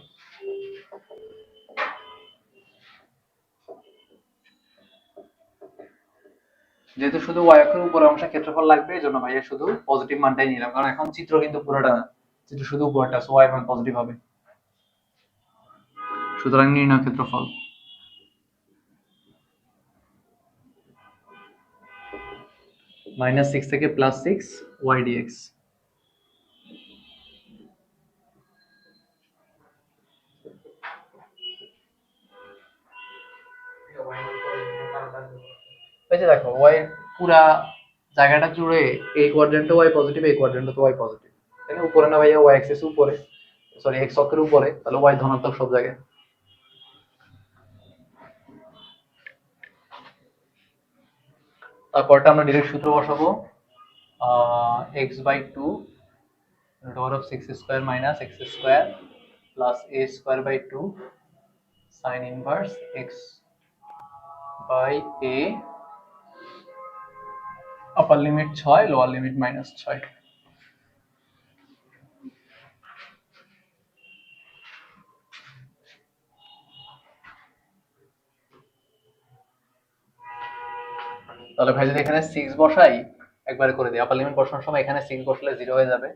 যেহেতু শুধু y অক্ষের উপরের অংশের ক্ষেত্রফল লাগবে, এই জন্য ভাইয়া শুধু পজিটিভ মানটাই নিলাম, কারণ এখন চিত্র কিন্তু পুরোটা না, চিত্র শুধু উপরটা, সো y এর মান পজিটিভ হবে। সুতরাং নির্ণয় ক্ষেত্রফল -6 থেকে +6 y dx। এই যে দেখো, y পুরা জায়গাটা জুড়ে এই কোয়াড্রেন্টে y পজিটিভ, এই কোয়াড্রেন্টে তো y পজিটিভ, তাই না? উপরে না ভাইয়া, y অ্যাক্সিস উপরে, সরি x অক্ষের উপরে, তাহলে y ধনাত্মক সব জায়গায়। তারপরটা আমরা ডিরেক্ট সূত্র বসাবো, x/2 root over of 6 square minus x square plus a square by 2 sin inverse x by a upper limit 6 lower limit minus 6। তাহলে ভাই যদি এখানে 6 বসাই একবারে করে দিই, আপার লিমিট বসানোর সময় এখানে 6 বসালে 0 হয়ে যাবে,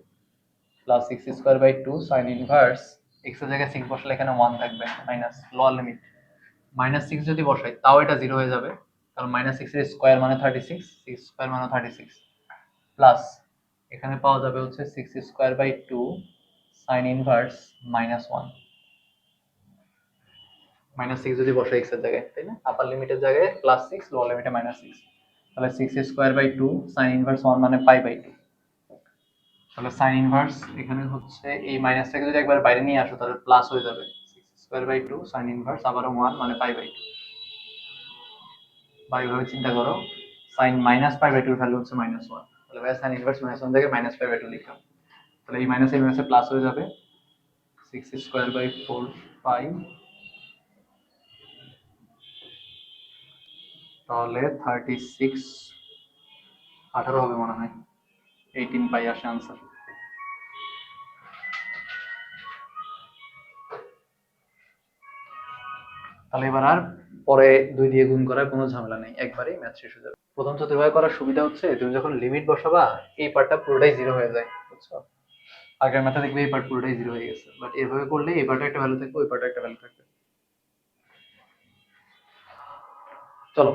plus 6 square by 2 sin inverse x এর জায়গায় 6 বসালে এখানে 1 থাকবে মাইনাস লোয়ার লিমিট মাইনাস 6 যদি বসাই তাও এটা 0 হয়ে যাবে, কারণ মাইনাস 6 এর স্কয়ার মানে 36, 6 স্কয়ার মানে 36, প্লাস এখানে পাওয়া যাবে হচ্ছে 6 square by 2 sin inverse minus 1, minus 6 যদি বসাই x এর জায়গায়, তাই না, আপার লিমিটের জায়গায় প্লাস 6 লোয়ার লিমিটে মাইনাস 6, তাহলে 6 স্কয়ার বাই 2 sin ইনভার্স 1 মানে পাই বাই 2। তাহলে sin ইনভার্স এখানে হচ্ছে এই মাইনাসটাকে যদি একবার বাইরে নিয়ে আসো তাহলে প্লাস হয়ে যাবে 6 স্কয়ার বাই 2 sin ইনভার্স আবারও 1 মানে পাই বাই 2। বা এইভাবে চিন্তা করো, sin মাইনাস পাই বাই 2 এর ভ্যালু হচ্ছে মাইনাস 1, তাহলে ভাই sin ইনভার্স মাইনাস 1 থেকে মাইনাস পাই বাই 2 লিখলাম, তাহলে এই মাইনাস এই মাইনাসে প্লাস হয়ে যাবে 6 স্কয়ার বাই 4 পাই, তাহলে 36 18 হবে মনে হয়, 18 পাই আসে आंसर। তাহলে এবার আর পরে 2 দিয়ে গুণ করার কোনো ঝামেলা নেই, একবারেই ম্যাথ শেষ হয়ে যাবে। প্রথম চতুর্ভাগ করার সুবিধা হচ্ছে তুমি যখন লিমিট বসাবা এই পার্টটা পুরোটাই 0 হয়ে যায়, বুঝছো? আগের ম্যাথে দেখবে এই পার্ট পুরোটাই 0 হয়ে গেছে, বাট এভাবে করলে এই পার্টে একটা ভ্যালু থাকবে ওই পার্টে একটা ভ্যালু থাকবে। চলো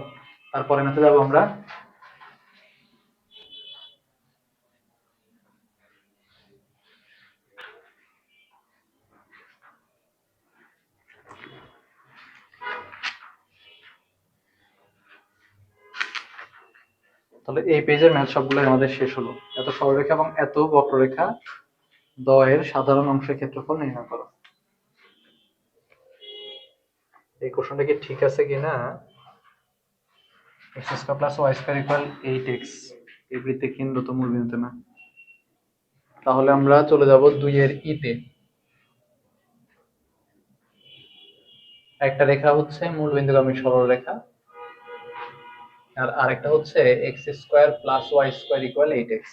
তারপরে ম্যাথে যাবো আমরা। তাহলে এই পেজের ম্যাথ সবগুলো আমাদের শেষ হলো। এত সরলরেখা এবং এত বক্ররেখা দ্বয়ের সাধারণ অংশের ক্ষেত্রফল নির্ণয় করো। এই কোশ্চেনটা কি ঠিক আছে কিনা, x square plus y square equal 8x এই বৃত্তে কেন্দ্র তো মূল বিন্দুতে না, তাহলে আমরা চলে যাব 2 এর তে। একটা রেখা হচ্ছে মূল বিন্দুগামী সরলরেখা আর আরেকটা হচ্ছে x square plus y square equal 8x।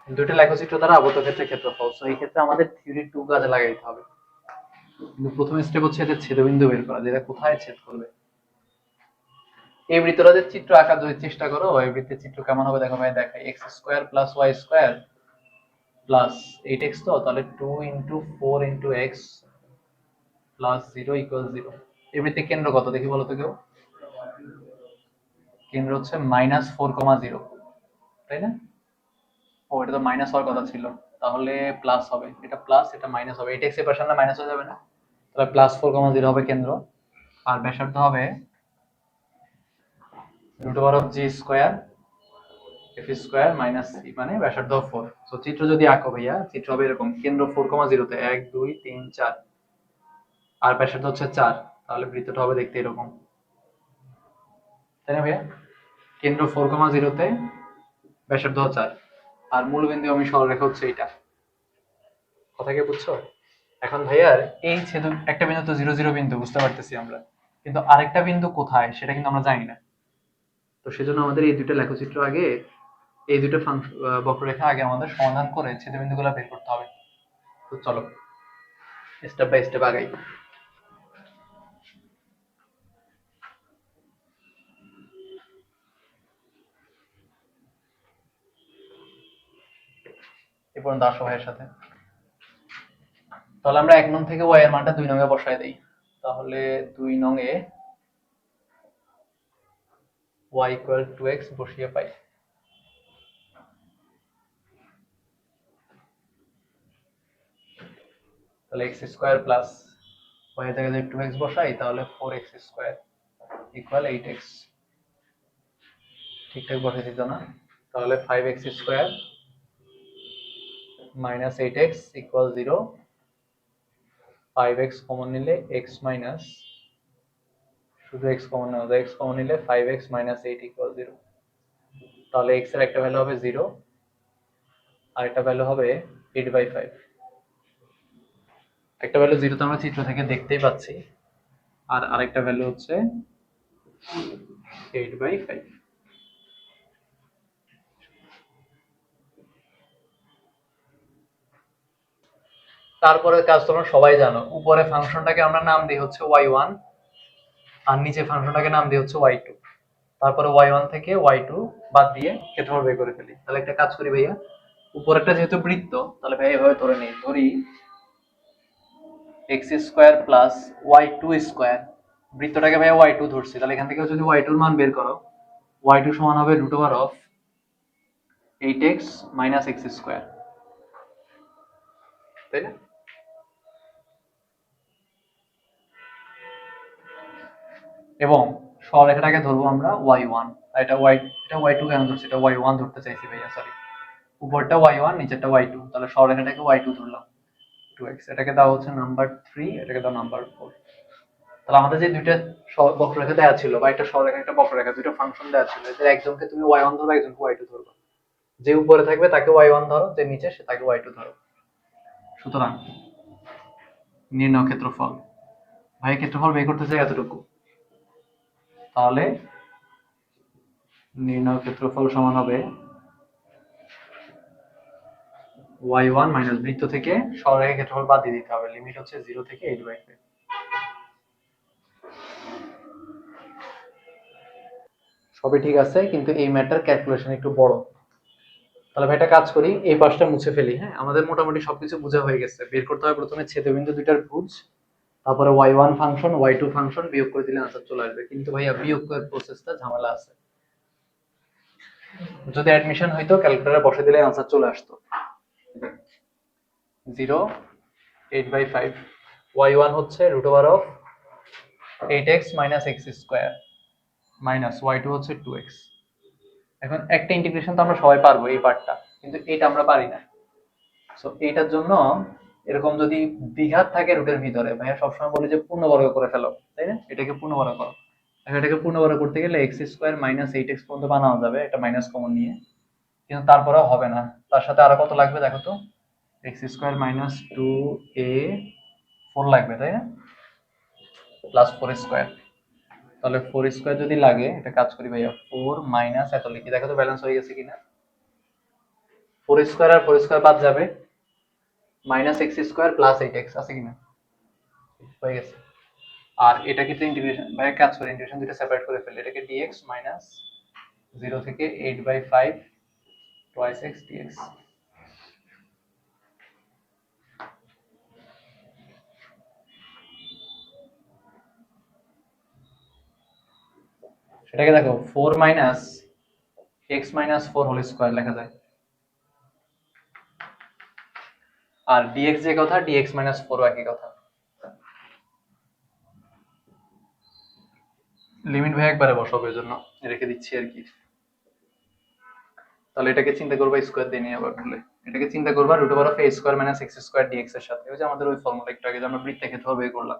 দুটো লেখচিত্র দ্বারা আবদ্ধ ক্ষেত্রের ক্ষেত্রফল, সো এই ক্ষেত্রে আমাদের থিওরি 2 কাজে লাগাইতে হবে। কিন্তু প্রথম স্টেপ হচ্ছে এদের ছেদবিন্দু বের করা, যেটা কোথায় ছেদ করবে। এই বৃত্তরাজের চিত্র আঁকার যদি চেষ্টা করো, এই বৃত্তের চিত্র কেমন হবে দেখো ভাই, দেখাই x square plus y square plus 8x, তো তাহলে 2 into 4 into x plus 0 equal 0। এই বৃত্তের কেন্দ্র কত দেখি বলো তো কেউ? কেন্দ্র হচ্ছে -4,0, তাই না? ও এটা তো মাইনাস হওয়ার কথা ছিল, তাহলে প্লাস হবে, এটা প্লাস এটা মাইনাস হবে, এটা x এর পাশে মাইনাস হয়ে যাবে না, তাহলে +4,0 হবে কেন্দ্র। আর ব্যাসার্ধ হবে √g square f square minus c, মানে ব্যাসার্ধ 4। সো চিত্র যদি আঁকো ভাইয়া, চিত্র হবে এরকম, কেন্দ্র 4,0 তে 1 2 3 4 আর ব্যাসার্ধ হচ্ছে 4, তাহলে বৃত্তটা হবে দেখতে এরকম, তাই না ভাইয়া? কেন্দ্র 4,0 তে ব্যাসার্ধ 4 আর মূল বিন্দু আমি সরলরেখা হচ্ছে এইটা, কথা কি বুঝছো? এখন ভাইয়ার এই ছেদ একটা বিন্দু তো 0 0 বিন্দু বুঝতে পারতেছি আমরা, কিন্তু আরেকটা বিন্দু কোথায় সেটা কিন্তু আমরা জানি না। তো সেজন্য আমাদের এই দুটো লেখচিত্র আগে, এই দুটো বক্ররেখা আগে আমাদের সমাধান করে ছেদবিন্দুগুলো বের করতে হবে। তো চলো স্টেপ বাই স্টেপ আগাই। এ পর্যন্ত আসো ভাইয়ের সাথে। তাহলে আমরা 1 নং থেকে y এর মানটা 2 নং এ বসায় দেই, তাহলে 2 নং এ y ইকুয়াল 2x বসিয়ে পাই, তাহলে x স্কয়ার প্লাস y এর জায়গায় যদি 2x বসাই তাহলে 4x স্কয়ার ইকুয়াল 8x, ঠিকঠাক বসে দিত না, তাহলে 5x square minus 8x equal 0, 5x common নিলে x মাইনাস, শুধু x কমন নেওয়া যায়, x কমন নিলে 5x মাইনাস 8 ইকুয়াল 0, তাহলে x এর একটা ভ্যালু হবে 0 আর একটা ভ্যালু হবে 8/5। একটা ভ্যালু 0 তো আমরা চিত্র থেকে দেখতেই পাচ্ছি, আর আরেকটা ভ্যালু হচ্ছে 8/5। তারপরে কাজ তোমরা সবাই জানো, উপরে ফাংশনটাকে আমরা নাম দিই হচ্ছে y1, আর নিচে ফাংশনটাকে নাম দিই হচ্ছে y2। তারপরে y1 থেকে y2 বাদ দিয়ে ক্ষেত্রফল বের করে ফেলি। তাহলে একটা কাজ করি ভাইয়া, উপরেরটা যেহেতু বৃত্ত, তাহলে ভাই এভাবে ধরে নেই, ধরি x square plus y2 square, বৃত্তটাকে ভাইয়া y2 ধরছি, তাহলে এখান থেকে যদি y2 এর মান বের করো, y2 সমান হবে √8x মাইনাস x স্কয়ার, তাই না? এবং সরলরেখাটাকে ধরবো আমরা y1, আর এটা y2 কেন ধরছি, এটা y1 ধরতে চাইছি ভাইয়া, সরি। উপরটা y1, নিচেরটা y2, তাহলে সরলরেখাটাকে y2 ধরলাম, 2x। এটাকে দাও হচ্ছে নাম্বার 3, এটাকে দাও নাম্বার 4। তাহলে আমাদের যে দুইটা বক্ররেখা দেওয়া ছিল, বা একটা সরলরেখা একটা বক্ররেখা, দুটো ফাংশন দেওয়া ছিল, এদের একজনকে তুমি y1 ধরো, একজনকে y2 ধরো। যে উপরে থাকবে তাকে y1 ধরো, যে নিচে সে তাকে y2 ধরো। সুতরাং নির্ণয় ক্ষেত্রফল, ভাই ক্ষেত্রফল বের করতে চাই এতটুকু, তাহলে নির্ণয় ক্ষেত্রফল সমান হবে y1 মাইনাস বৃত্ত থেকে সরলরেখার ক্ষেত্রফল বাদ দিয়ে দিতে হবে, লিমিট হচ্ছে 0 থেকে 8/5। সবই ঠিক আছে, কিন্তু এই ম্যাটার ক্যালকুলেশন একটু বড়। তাহলে ভাই একটা কাজ করি, এই পাশটা মুছে ফেলি। হ্যাঁ, আমাদের মোটামুটি সবকিছু বোঝা হয়ে গেছে। বের করতে হবে প্রথমে ছেদবিন্দু দুইটার ভুজ, তারপরে y1 ফাংশন y2 ফাংশন বিয়োগ করে দিলে আনসার চলে আসবে। কিন্তু ভাইয়া বিয়োগ করার প্রসেসটা ঝামেলা আছে, যদি অ্যাডমিশন হইতো ক্যালকুলেটরে বসে দিলে আনসার চলে আসতো। 0 8/5, y1 হচ্ছে √8x minus x square, minus y2 হচ্ছে 2x। এখন একটা ইন্টিগ্রেশন তো আমরা সবাই পারবো, এই পার্টটা, কিন্তু এটা আমরা পারি না। সো এইটার জন্য এরকম যদি দ্বিঘাত থাকে রুটের ভিতরে, ভাইয়া সবসময় বলি যে পূর্ণবর্গ করে ফেলো, তাই না? এটাকে পূর্ণবর্গ করো। এটাকে পূর্ণবর্গ করতে গেলে x স্কয়ার মাইনাস 8x পর্যন্ত বানানো যাবে, একটা মাইনাস কমন নিয়ে, কিন্তু তারপরেও হবে না। তার সাথে আরো কত লাগবে দেখো তো, x স্কয়ার মাইনাস 2a 4 লাগবে, তাই না? Plus 4 square. তাহলে 4 স্কয়ার যদি লাগে, এটা কাজ করি ভাইয়া, 4 মাইনাস এত লিখি, দেখো তো ব্যালেন্স হয়ে গেছে কিনা। 4 স্কয়ার আর 4 স্কয়ার বাদ যাবে, minus x square plus 8x আছে কিনা, হয়ে গেছে। আর এটা কিন্তু ইন্টিগ্রেশন ভাইয়া, কাজ করে ইন্টিগ্রেশন দুটো সেপারেট করে ফেলে, এটাকে dx মাইনাস 0 থেকে 8/5 টুয়াইস x dx। সেটাকে দেখো 4 minus x minus 4 whole square লেখা যায়, আর dx যে কথা, dx মাইনাস 4 একই কথা। লিমিট ভাই একবারে বসাবো, এর জন্য রেখে দিচ্ছি আর কি। তাহলে এটাকে চিন্তা করবা স্কয়ার দিয়ে নিয়ে আবার ভুলে, এটাকে চিন্তা করবা √a square minus x square dx এর সাথে, ওই যে আমাদের ওই ফর্মুলা একটু আগে যে আমরা বৃত্তের ক্ষেত্রফল বের করলাম।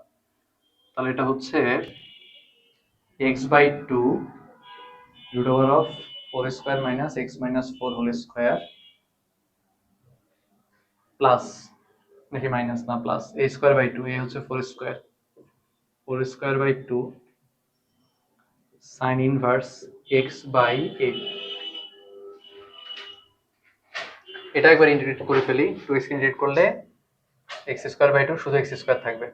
তাহলে এটা হচ্ছে x/2 √4 square minus x minus 4 whole square plus, নাকি মাইনাস না plus, a square by 2, a হচ্ছে 4 square, 4 square by 2 sin inverse x by 8। এটা একবার ইন্টিগ্রেট করে ফেলি, 2x ইন্টিগ্রেট করলে x স্কয়ার বাই 2 শুধু x স্কয়ার থাকবে,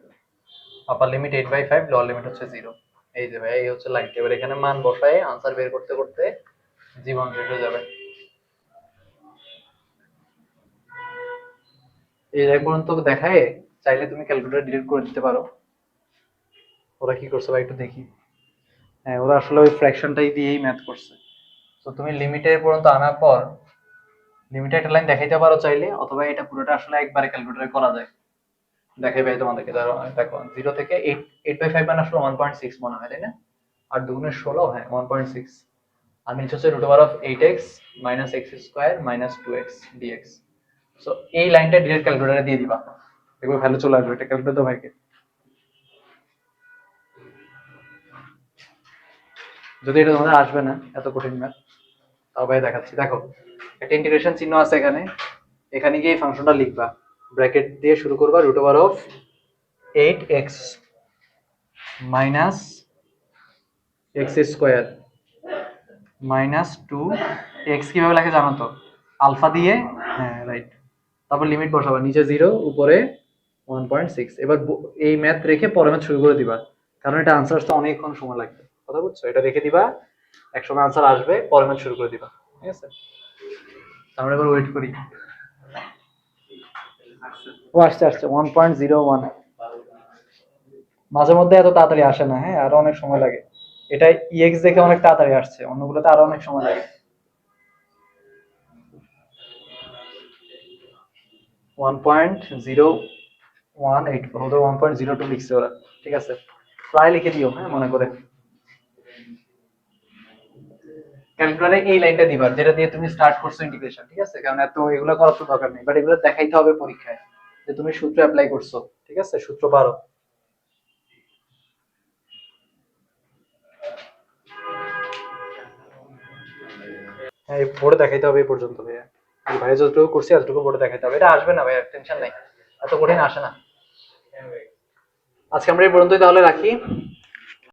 আপার লিমিট 8/5, লোয়ার লিমিট হচ্ছে 0। এই যে ভাই, এই হচ্ছে লাইনটা। এবার এখানে মান বসায় আনসার বের করতে করতে জীবন শেষ হয়ে যাবে। এই জায়গা পর্যন্ত দেখায়, চাইলে তুমি ক্যালকুলেটর ডিলিট করে দিতে পারো। ওরা কি করছে ভাই একটু দেখি। হ্যাঁ, ওরা আসলে ওই ফ্র্যাকশনটাই দিয়েই ম্যাথ করছে। তো তুমি লিমিটে পর্যন্ত আনার পর লিমিটে একটা লাইন দেখাইতে পারো চাইলে, অথবা এটা পুরোটা আসলে একবারে ক্যালকুলেটরে করা যায়। দেখাই ভাই তোমাদেরকে, দেখো 0 থেকে 8/5 মানে আসলে 1.6 মনে হয়, তাই না? আর 2 গুণে 16, হ্যাঁ 1.6। আর নিচে হচ্ছে √8x minus x square minus 2x dx। So এই লাইনটা ডিরেক্ট ক্যালকুলেটরে দিয়ে দিবা, দেখবে ভ্যালু চলে আসবে। এটা ক্যালকুলেট দাও ভাইকে, যদি এটা তোমাদের আসবে না এত কঠিন ম্যাথ, তাও ভাই দেখাচ্ছি। দেখো একটা ইন্টিগ্রেশন চিহ্ন আছে এখানে, এখানে গিয়ে এই ফাংশনটা লিখবা, ব্র্যাকেট দিয়ে শুরু করবা, root over of 8x minus X square minus 2x কিভাবে লেখে জানো তো, আলফা দিয়ে, হ্যাঁ রাইট। তারপর লিমিট বসাবা, নিচে 0 উপরে 1.6। এবার এই ম্যাথ রেখে পরের ম্যাথ শুরু করে দিবা, কারণ এটা আনসার আসতে অনেকক্ষণ সময় লাগবে, কথা বুঝছো? এটা রেখে দিবা, একসময় আনসার আসবে, পরের ম্যাথ শুরু করে দিবা, ঠিক আছে? আমরা এবার ওয়েট করি। ও আসছে আসছে 1.01। মাঝে মধ্যে এত তাড়াতাড়ি আসে না, হ্যাঁ আরো অনেক সময় লাগে। এটা ইএক্স দেখে অনেক তাড়াতাড়ি আসছে, অন্যগুলোতে আরো অনেক সময় লাগে। 1.0184 হয়তো 1.02 লিখছে ওরা, ঠিক আছে? প্রায় লিখে দিও, হ্যাঁ মনে করে। ক্যালকুলেটরে এই লাইনটা দিবা যেটা দিয়ে তুমি স্টার্ট করছো ইন্টিগ্রেশন, ঠিক আছে? কারণ এত এগুলো করার তো দরকার নেই, বাট এগুলো দেখাইতে হবে পরীক্ষায় যে তুমি সূত্র অ্যাপ্লাই করছো, ঠিক আছে? সূত্র পারো। হ্যাঁ বোর্ডে দেখাইতে হবে এই পর্যন্ত ভাইয়া, ভাইয়া যতটুকু করছি এতটুকু বোর্ডে দেখাইতে হবে, এটা আসবে না ভাইয়া, টেনশন নাই, এত কঠিন আসে না। আজকে আমরা এই পর্যন্তই তাহলে রাখি।